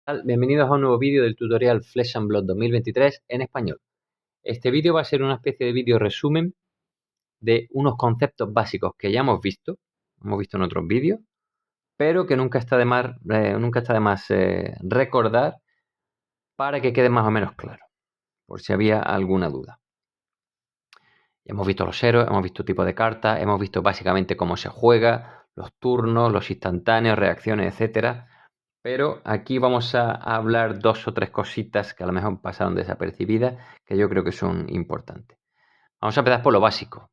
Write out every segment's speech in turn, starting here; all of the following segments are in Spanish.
Bienvenidos a un nuevo vídeo del tutorial Flesh and Blood 2023 en español. Este vídeo va a ser una especie de vídeo resumen de unos conceptos básicos que ya hemos visto en otros vídeos, pero que nunca está de más recordar para que quede más o menos claro, por si había alguna duda. Hemos visto los héroes, hemos visto tipos de cartas, hemos visto básicamente cómo se juega, los turnos, los instantáneos, reacciones, etcétera. Pero aquí vamos a hablar dos o tres cositas que a lo mejor pasaron desapercibidas, que yo creo que son importantes. Vamos a empezar por lo básico,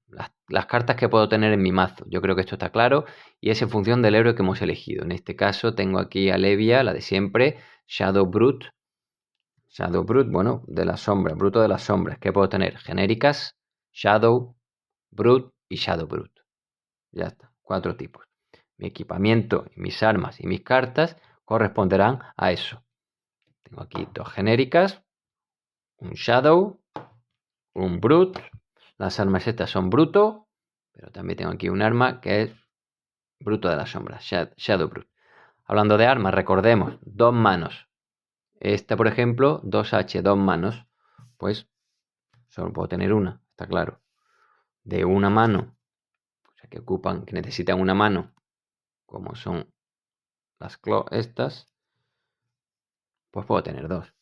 las cartas que puedo tener en mi mazo. Yo creo que esto está claro y es en función del héroe que hemos elegido. En este caso tengo aquí a Levia, la de siempre, Shadow Brute, bueno, de las sombras, Bruto de las sombras. ¿Qué puedo tener? Genéricas, Shadow, Brute y Shadow Brute. Ya está, 4 tipos. Mi equipamiento, mis armas y mis cartas corresponderán a eso. Tengo aquí 2 genéricas, un Shadow, un Brute. Las armas estas son Bruto, pero también tengo aquí un arma que es Bruto de las sombras, Shadow Brute. Hablando de armas, recordemos, 2 manos. Esta, por ejemplo, 2H, 2 manos. Pues solo puedo tener una, está claro. De una mano, o sea, que necesitan una mano, como son las claw estas, pues puedo tener 2.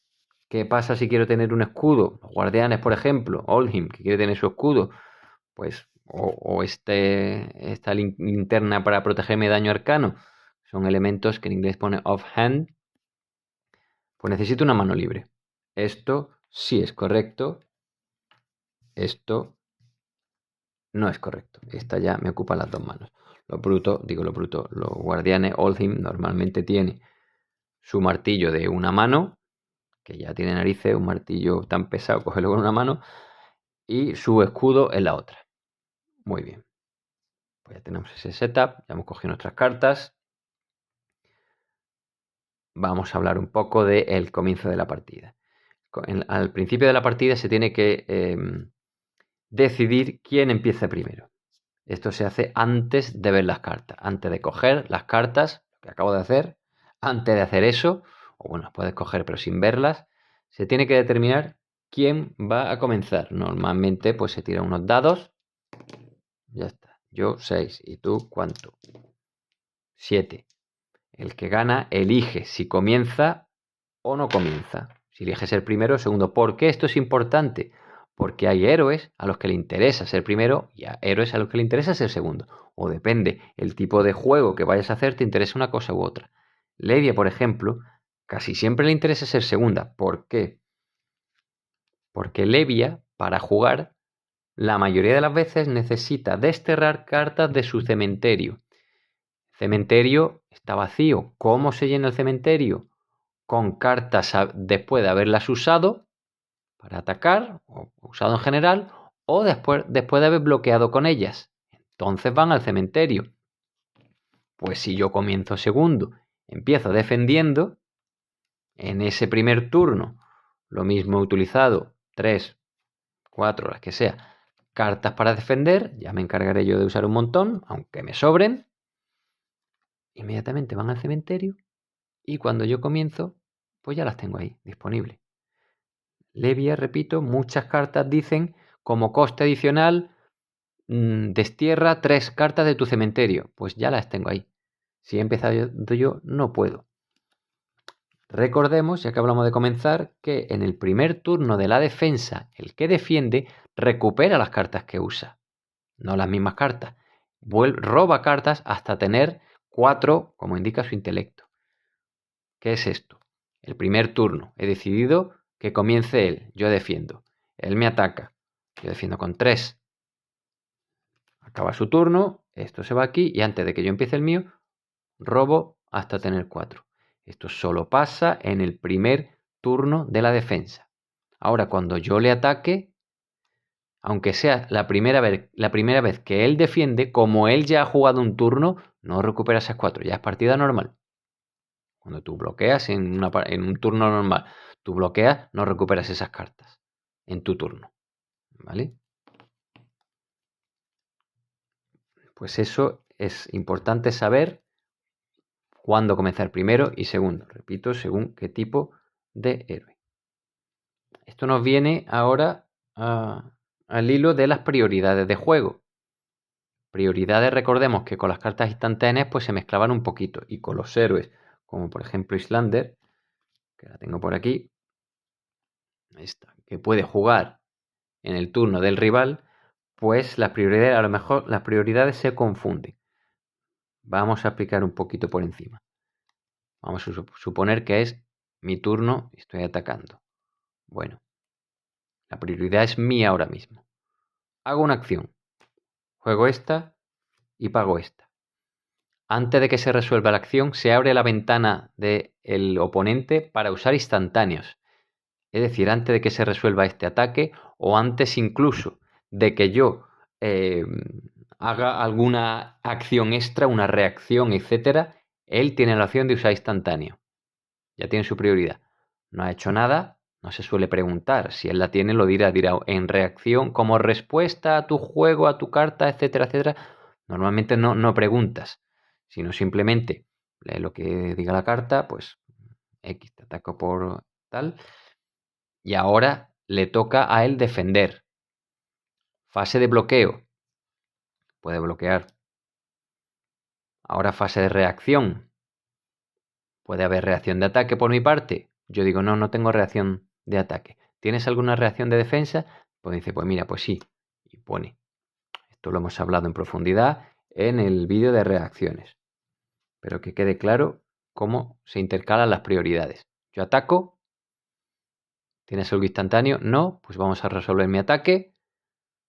¿Qué pasa si quiero tener un escudo? Los guardianes, por ejemplo, Oldhim, que quiere tener su escudo, pues, esta linterna para protegerme de daño arcano, son elementos que en inglés pone offhand, pues necesito una mano libre. Esto sí es correcto, esto no es correcto. Esta ya me ocupa las 2 manos. Los guardianes Oldhim normalmente tienen su martillo de una mano, que ya tiene narices, un martillo tan pesado, cogerlo con una mano, y su escudo en la otra. Muy bien. Pues ya tenemos ese setup, ya hemos cogido nuestras cartas. Vamos a hablar un poco del comienzo de la partida. Al principio de la partida se tiene que decidir quién empieza primero. Esto se hace antes de ver las cartas, antes de coger las cartas, lo que acabo de hacer. Antes de hacer eso, o bueno, las puedes coger pero sin verlas, se tiene que determinar quién va a comenzar. Normalmente pues se tiran unos dados. Ya está. Yo 6. ¿Y tú cuánto? 7. El que gana elige si comienza o no comienza. Si elige ser primero o segundo. ¿Por qué esto es importante? Porque hay héroes a los que le interesa ser primero y a héroes a los que le interesa ser segundo. O depende, el tipo de juego que vayas a hacer te interesa una cosa u otra. Levia, por ejemplo, casi siempre le interesa ser segunda. ¿Por qué? Porque Levia, para jugar, la mayoría de las veces necesita desterrar cartas de su cementerio. El cementerio está vacío. ¿Cómo se llena el cementerio? Con cartas después de haberlas usado para atacar, o usado en general, o después de haber bloqueado con ellas. Entonces van al cementerio. Pues si yo comienzo segundo, empiezo defendiendo, en ese primer turno, lo mismo he utilizado 3, 4, las que sea, cartas para defender, ya me encargaré yo de usar un montón, aunque me sobren. Inmediatamente van al cementerio y cuando yo comienzo, pues ya las tengo ahí, disponibles. Levia, repito, muchas cartas dicen como coste adicional, destierra 3 cartas de tu cementerio. Pues ya las tengo ahí. Si he empezado yo, no puedo. Recordemos, ya que hablamos de comenzar, que en el primer turno de la defensa, el que defiende recupera las cartas que usa. No las mismas cartas. Roba cartas hasta tener 4, como indica su intelecto. ¿Qué es esto? El primer turno. He decidido que comience él. Yo defiendo. Él me ataca. Yo defiendo con 3. Acaba su turno. Esto se va aquí. Y antes de que yo empiece el mío, robo hasta tener 4. Esto solo pasa en el primer turno de la defensa. Ahora, cuando yo le ataque, aunque sea la primera vez que él defiende, como él ya ha jugado un turno, no recupera esas 4. Ya es partida normal. Cuando tú bloqueas en un turno normal, tú bloqueas, no recuperas esas cartas en tu turno. ¿Vale? Pues eso es importante saber cuándo comenzar primero y segundo. Repito, según qué tipo de héroe. Esto nos viene ahora al hilo de las prioridades de juego. Prioridades, recordemos que con las cartas instantáneas pues se mezclaban un poquito, y con los héroes, como por ejemplo Islander, que la tengo por aquí, esta, que puede jugar en el turno del rival, pues las prioridades, a lo mejor las prioridades se confunden. Vamos a explicar un poquito por encima. Vamos a suponer que es mi turno y estoy atacando. Bueno, la prioridad es mía ahora mismo. Hago una acción. Juego esta y pago esta. Antes de que se resuelva la acción, se abre la ventana del oponente para usar instantáneos. Es decir, antes de que se resuelva este ataque o antes incluso de que yo haga alguna acción extra, una reacción, etcétera, él tiene la opción de usar instantáneo. Ya tiene su prioridad. No ha hecho nada, no se suele preguntar. Si él la tiene, lo dirá en reacción, como respuesta a tu juego, a tu carta, etcétera, etcétera. Normalmente no preguntas, sino simplemente lee lo que diga la carta, pues X, te ataco por tal. Y ahora le toca a él defender. Fase de bloqueo. Puede bloquear. Ahora fase de reacción. ¿Puede haber reacción de ataque por mi parte? Yo digo, no tengo reacción de ataque. ¿Tienes alguna reacción de defensa? Pues dice, pues mira, pues sí. Y pone. Esto lo hemos hablado en profundidad en el vídeo de reacciones. Pero que quede claro cómo se intercalan las prioridades. Yo ataco. ¿Tienes algo instantáneo? No. Pues vamos a resolver mi ataque.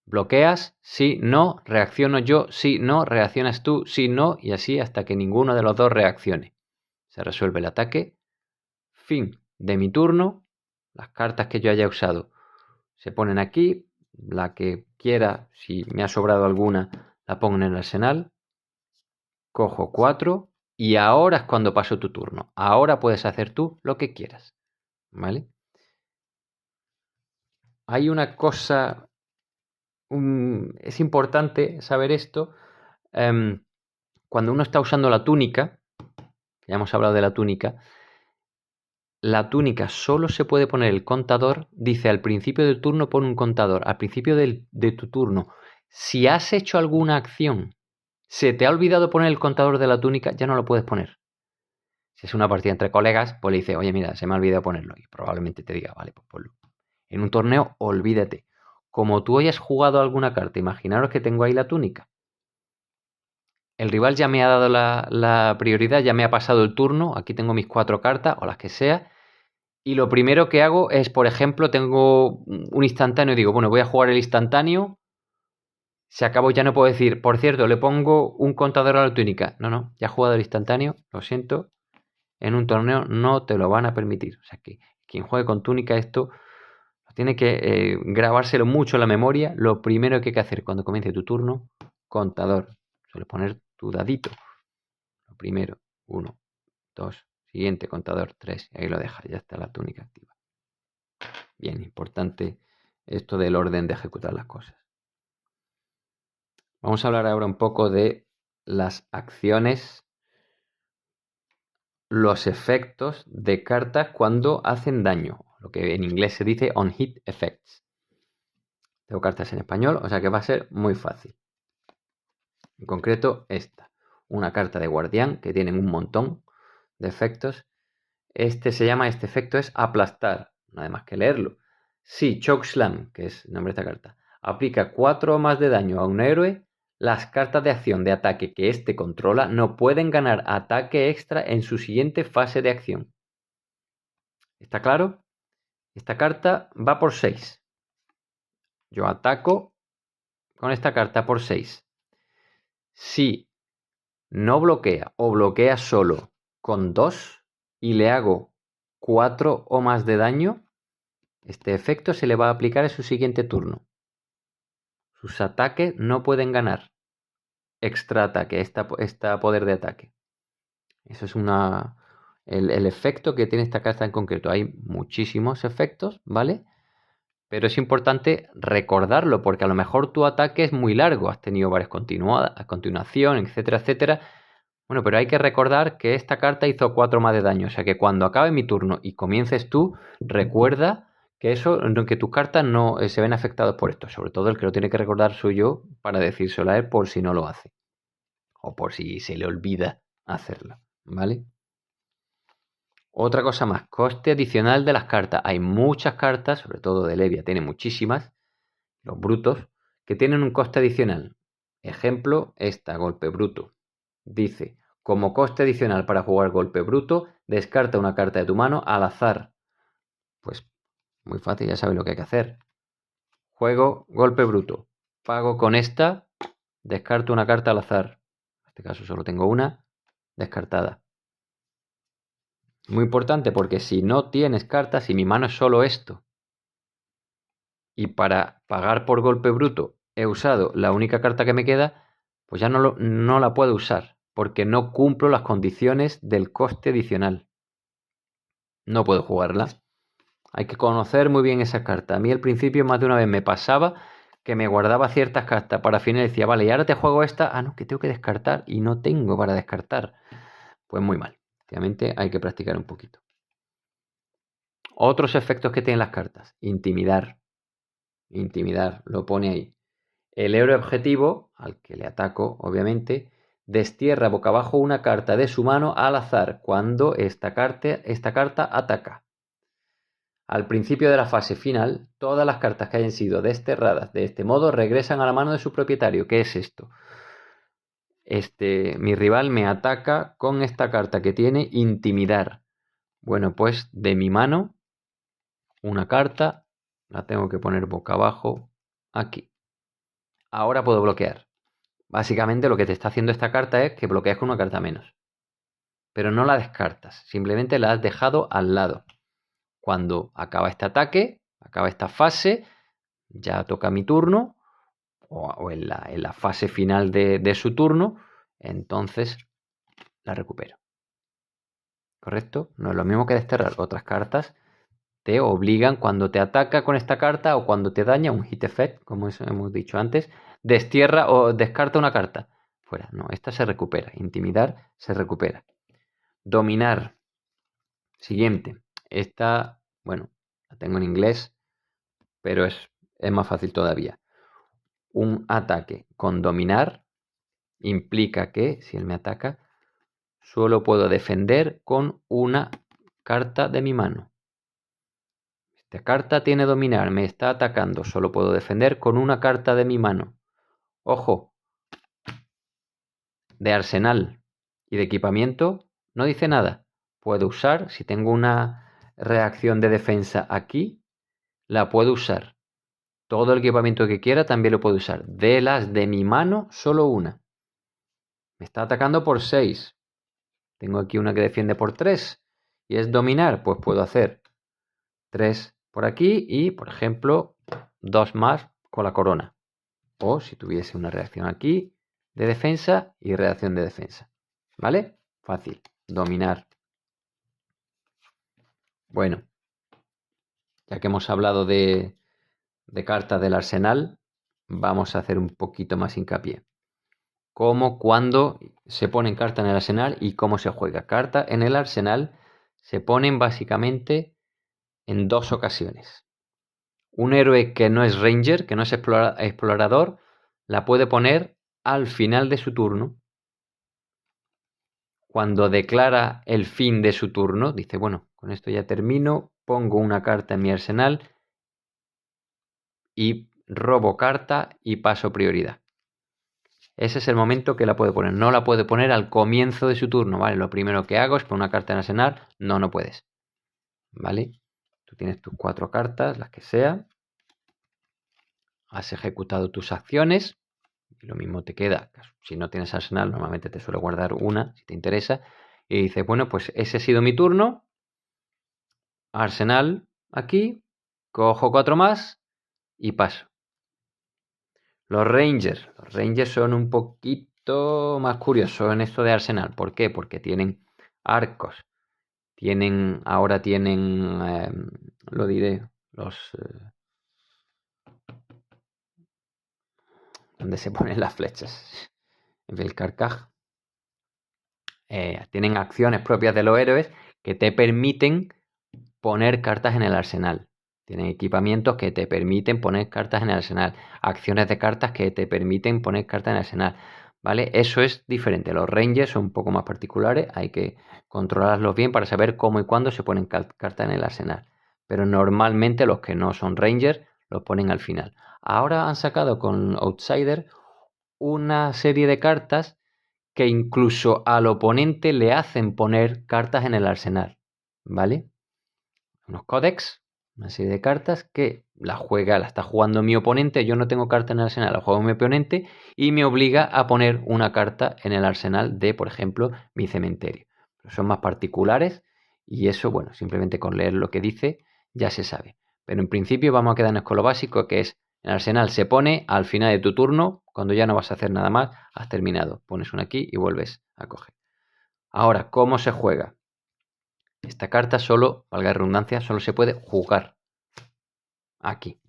Bloqueas, sí, no, reacciono yo, sí, no, reaccionas tú, sí, no, y así hasta que ninguno de los dos reaccione. Se resuelve el ataque. Fin de mi turno. Las cartas que yo haya usado se ponen aquí. La que quiera, si me ha sobrado alguna, la pongo en el arsenal. Cojo 4 y ahora es cuando paso tu turno. Ahora puedes hacer tú lo que quieras. ¿Vale? Hay una cosa... es importante saber esto. Cuando uno está usando la túnica, ya hemos hablado de la túnica solo se puede poner el contador, dice al principio del turno pon un contador, al principio de tu turno. Si has hecho alguna acción, se te ha olvidado poner el contador de la túnica, ya no lo puedes poner. Si es una partida entre colegas, pues le dice, oye mira, se me ha olvidado ponerlo, y probablemente te diga, vale, pues ponlo. En un torneo, olvídate. Como tú hayas jugado alguna carta, imaginaros que tengo ahí la túnica. El rival ya me ha dado la prioridad, ya me ha pasado el turno. Aquí tengo mis 4 cartas o las que sea. Y lo primero que hago es, por ejemplo, tengo un instantáneo y digo, bueno, voy a jugar el instantáneo. Se acabó, ya no puedo decir, por cierto, le pongo un contador a la túnica. No, ya he jugado el instantáneo, lo siento. En un torneo no te lo van a permitir. O sea que quien juegue con túnica esto tiene que grabárselo mucho en la memoria. Lo primero que hay que hacer cuando comience tu turno, contador. Suele poner tu dadito. Lo primero, 1, 2, siguiente contador, 3. Y ahí lo dejas, ya está la túnica activa. Bien, importante esto del orden de ejecutar las cosas. Vamos a hablar ahora un poco de las acciones, los efectos de cartas cuando hacen daño. Lo que en inglés se dice on hit effects. Tengo cartas en español, o sea que va a ser muy fácil. En concreto, esta. Una carta de guardián que tienen un montón de efectos. Este efecto es aplastar. No hay más que leerlo. Si Chokeslam, que es el nombre de esta carta, aplica 4 o más de daño a un héroe, las cartas de acción de ataque que éste controla no pueden ganar ataque extra en su siguiente fase de acción. ¿Está claro? Esta carta va por 6. Yo ataco con esta carta por 6. Si no bloquea o bloquea solo con 2 y le hago 4 o más de daño, este efecto se le va a aplicar en su siguiente turno. Sus ataques no pueden ganar extra ataque, esta poder de ataque. Eso es el efecto que tiene esta carta en concreto. Hay muchísimos efectos, ¿vale? Pero es importante recordarlo porque a lo mejor tu ataque es muy largo. Has tenido varias continuación, etcétera, etcétera. Bueno, pero hay que recordar que esta carta hizo 4 más de daño. O sea que cuando acabe mi turno y comiences tú, recuerda que que tus cartas no se ven afectadas por esto. Sobre todo el que lo tiene que recordar soy yo para decírselo a él por si no lo hace. O por si se le olvida hacerlo. ¿Vale? Otra cosa más, coste adicional de las cartas. Hay muchas cartas, sobre todo de Levia, tiene muchísimas, los brutos, que tienen un coste adicional. Ejemplo, esta, golpe bruto. Dice, como coste adicional para jugar golpe bruto, descarta una carta de tu mano al azar. Pues muy fácil, ya sabes lo que hay que hacer. Juego golpe bruto. Pago con esta, descarto una carta al azar. En este caso solo tengo una, descartada. Muy importante porque si no tienes cartas y mi mano es solo esto, y para pagar por golpe bruto he usado la única carta que me queda, pues ya no la puedo usar, porque no cumplo las condiciones del coste adicional. No puedo jugarla. Hay que conocer muy bien esa carta. A mí al principio más de una vez me pasaba que me guardaba ciertas cartas para final y decía, vale, y ahora te juego esta, ah no, que tengo que descartar y no tengo para descartar. Pues muy mal. Obviamente hay que practicar un poquito. Otros efectos que tienen las cartas. Intimidar. Intimidar, lo pone ahí. El héroe objetivo, al que le ataco, obviamente, destierra boca abajo una carta de su mano al azar cuando esta carta ataca. Al principio de la fase final, todas las cartas que hayan sido desterradas de este modo regresan a la mano de su propietario. ¿Qué es esto? Mi rival me ataca con esta carta que tiene intimidar. Bueno, pues de mi mano, una carta, la tengo que poner boca abajo aquí. Ahora puedo bloquear. Básicamente lo que te está haciendo esta carta es que bloqueas con una carta menos. Pero no la descartas, simplemente la has dejado al lado. Cuando acaba este ataque, acaba esta fase, ya toca mi turno, o en la fase final de su turno, entonces la recupero. ¿Correcto? No es lo mismo que desterrar. Otras cartas te obligan cuando te ataca con esta carta o cuando te daña un hit effect, como hemos dicho antes, destierra o descarta una carta. Fuera, no, esta se recupera. Intimidar se recupera. Dominar. Siguiente. Esta, bueno, la tengo en inglés, pero es más fácil todavía. Un ataque con dominar implica que, si él me ataca, solo puedo defender con una carta de mi mano. Esta carta tiene dominar, me está atacando, solo puedo defender con una carta de mi mano. Ojo, de arsenal y de equipamiento no dice nada. Puedo usar, si tengo una reacción de defensa aquí, la puedo usar. Todo el equipamiento que quiera también lo puedo usar. De las de mi mano, solo una. Me está atacando por 6. Tengo aquí una que defiende por 3. Y es dominar, pues puedo hacer 3 por aquí y, por ejemplo, 2 más con la corona. O si tuviese una reacción aquí de defensa y reacción de defensa. ¿Vale? Fácil. Dominar. Bueno, ya que hemos hablado de cartas del arsenal, vamos a hacer un poquito más hincapié. Cómo, cuándo se ponen cartas en el arsenal y cómo se juega. Cartas en el arsenal se ponen básicamente en 2 ocasiones. Un héroe que no es ranger, que no es explorador, la puede poner al final de su turno. Cuando declara el fin de su turno, dice, bueno, con esto ya termino, pongo una carta en mi arsenal y robo carta y paso prioridad. Ese es el momento que la puede poner. No la puede poner al comienzo de su turno, ¿vale? Lo primero que hago es poner una carta en arsenal. No puedes. ¿Vale? Tú tienes tus 4 cartas, las que sea. Has ejecutado tus acciones. Y lo mismo te queda. Si no tienes arsenal, normalmente te suele guardar una, si te interesa. Y dices, bueno, pues ese ha sido mi turno. Arsenal aquí. Cojo 4 más y paso. Los Rangers son un poquito más curiosos en esto de arsenal. ¿Por qué? Porque tienen arcos. Ahora tienen, lo diré, donde se ponen las flechas. El carcaj. tienen acciones propias de los héroes que te permiten poner cartas en el arsenal. Tienen equipamientos que te permiten poner cartas en el arsenal. Acciones de cartas que te permiten poner cartas en el arsenal. ¿Vale? Eso es diferente. Los Rangers son un poco más particulares. Hay que controlarlos bien para saber cómo y cuándo se ponen cartas en el arsenal. Pero normalmente los que no son Rangers los ponen al final. Ahora han sacado con Outsider una serie de cartas que incluso al oponente le hacen poner cartas en el arsenal. ¿Vale? Unos códex, una serie de cartas que la está jugando mi oponente, yo no tengo carta en el arsenal, la juego mi oponente y me obliga a poner una carta en el arsenal de, por ejemplo, mi cementerio. Pero son más particulares y eso, bueno, simplemente con leer lo que dice ya se sabe. Pero en principio vamos a quedarnos con lo básico, que es el arsenal se pone al final de tu turno, cuando ya no vas a hacer nada más, has terminado. Pones una aquí y vuelves a coger. Ahora, ¿cómo se juega? Esta carta solo, valga la redundancia, solo se puede jugar aquí.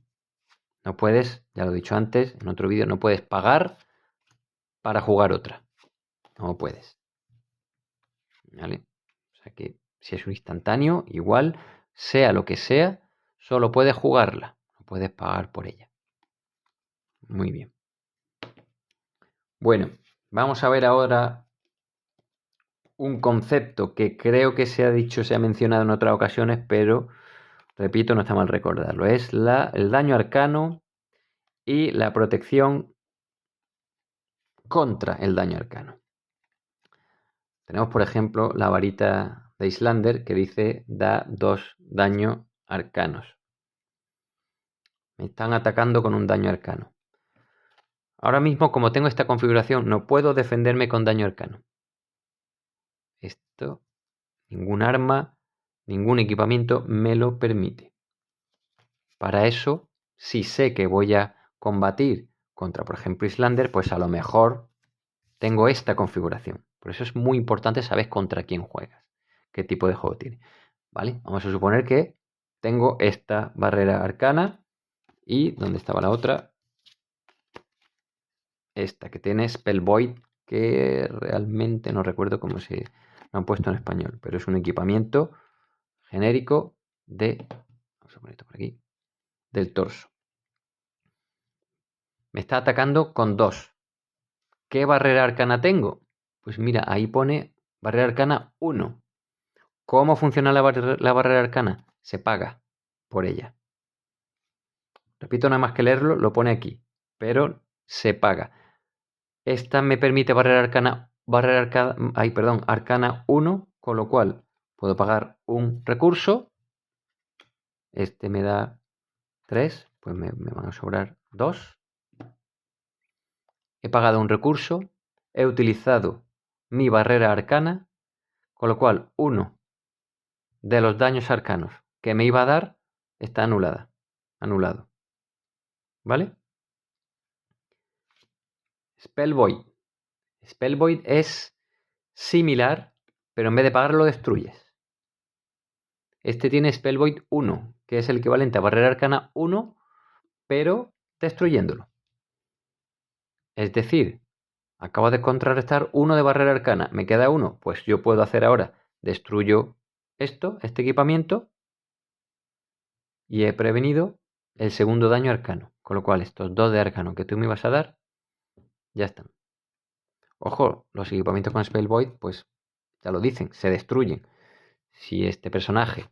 No puedes, ya lo he dicho antes, en otro vídeo, no puedes pagar para jugar otra. No puedes. ¿Vale? O sea que si es un instantáneo, igual, sea lo que sea, solo puedes jugarla. No puedes pagar por ella. Muy bien. Bueno, vamos a ver ahora un concepto que creo que se ha dicho, se ha mencionado en otras ocasiones, pero repito, no está mal recordarlo. Es el daño arcano y la protección contra el daño arcano. Tenemos, por ejemplo, la varita de Islander que dice da 2 daños arcanos. Me están atacando con un daño arcano. Ahora mismo, como tengo esta configuración, no puedo defenderme con daño arcano. Esto, ningún arma, ningún equipamiento me lo permite. Para eso, si sé que voy a combatir contra, por ejemplo, Islander, pues a lo mejor tengo esta configuración. Por eso es muy importante saber contra quién juegas, qué tipo de juego tiene. ¿Vale? Vamos a suponer que tengo esta barrera arcana y ¿dónde estaba la otra? Esta que tiene Spell Void, que realmente no recuerdo cómo se lo han puesto en español, pero es un equipamiento genérico de, vamos a poner esto por aquí, del torso. Me está atacando con 2. ¿Qué barrera arcana tengo? Pues mira, ahí pone barrera arcana 1. ¿Cómo funciona la barrera arcana? Se paga por ella. Repito, nada más que leerlo, lo pone aquí, pero se paga. Esta me permite arcana 1, con lo cual puedo pagar un recurso. Este me da 3, pues me van a sobrar 2. He pagado un recurso, he utilizado mi barrera arcana, con lo cual uno de los daños arcanos que me iba a dar está anulado. ¿Vale? Spell Void. Spell Void es similar, pero en vez de pagar lo destruyes. Este tiene Spell Void 1, que es el equivalente a barrera arcana 1, pero destruyéndolo. Es decir, acabo de contrarrestar 1 de barrera arcana, me queda 1, pues yo puedo hacer ahora, destruyo este equipamiento, y he prevenido el segundo daño arcano. Con lo cual estos 2 de arcano que tú me ibas a dar, ya están. Ojo, los equipamientos con Spell Void, pues ya lo dicen, se destruyen. Si este personaje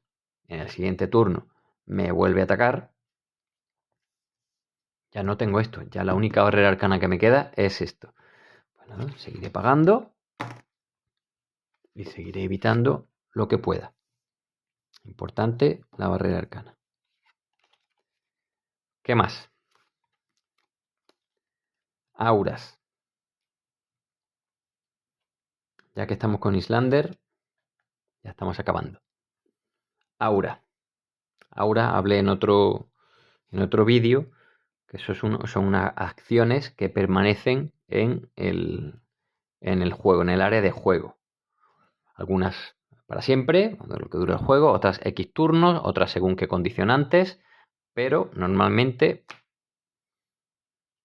en el siguiente turno me vuelve a atacar, ya no tengo esto. Ya la única barrera arcana que me queda es esto. Bueno, seguiré pagando y seguiré evitando lo que pueda. Importante la barrera arcana. ¿Qué más? Auras. Ya que estamos con Islander, ya estamos acabando. Aura. Aura hablé en otro vídeo que eso son unas acciones que permanecen en el juego, en el área de juego. Algunas para siempre, lo que dura el juego, otras X turnos, otras según qué condicionantes, pero normalmente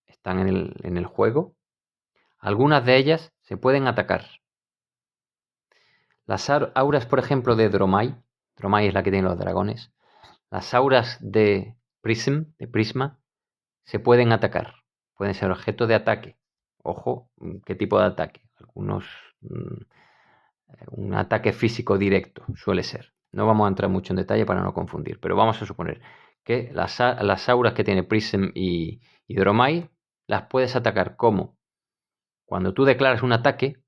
están en el juego. Algunas de ellas se pueden atacar. Las auras, por ejemplo, de Dromai. Dromai es la que tiene los dragones. Las auras de Prisma, se pueden atacar. Pueden ser objeto de ataque. Ojo, ¿qué tipo de ataque? Algunos... un ataque físico directo suele ser. No vamos a entrar mucho en detalle para no confundir, pero vamos a suponer que las auras que tiene Prism y Dromai las puedes atacar como cuando tú declaras un ataque,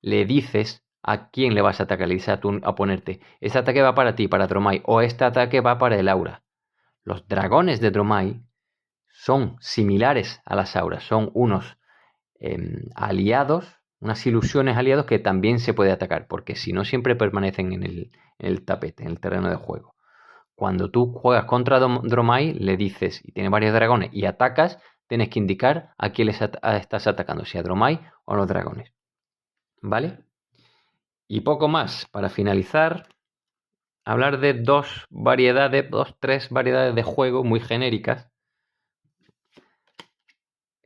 le dices a quién le vas a atacar, le dices a tu oponente, este ataque va para ti, para Dromai, o este ataque va para el aura. Los dragones de Dromai son similares a las auras, son unos aliados, unas ilusiones aliados que también se puede atacar, porque si no siempre permanecen en el tapete, en el terreno de juego. Cuando tú juegas contra Dromai, le dices, y tiene varios dragones, y atacas, tienes que indicar a quién les estás atacando, si a Dromai o a los dragones. ¿Vale? Y poco más. Para finalizar, hablar de dos, tres variedades de juego muy genéricas,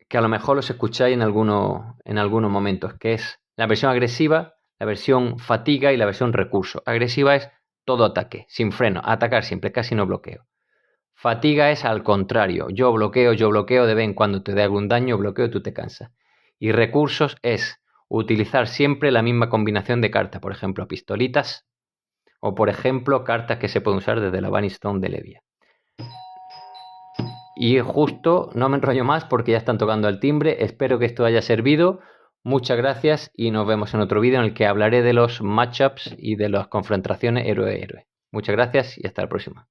que a lo mejor los escucháis en algunos momentos, que es la versión agresiva, la versión fatiga y la versión recurso. Agresiva es todo ataque, sin freno, atacar siempre, casi no bloqueo. Fatiga es al contrario, yo bloqueo, de vez en cuando te dé algún daño, bloqueo, tú te cansas. Y recursos es utilizar siempre la misma combinación de cartas, por ejemplo, pistolitas, o por ejemplo, cartas que se pueden usar desde la Banning Stone de Levia. Y justo, no me enrollo más porque ya están tocando el timbre. Espero que esto haya servido. Muchas gracias y nos vemos en otro vídeo en el que hablaré de los matchups y de las confrontaciones héroe-héroe. Muchas gracias y hasta la próxima.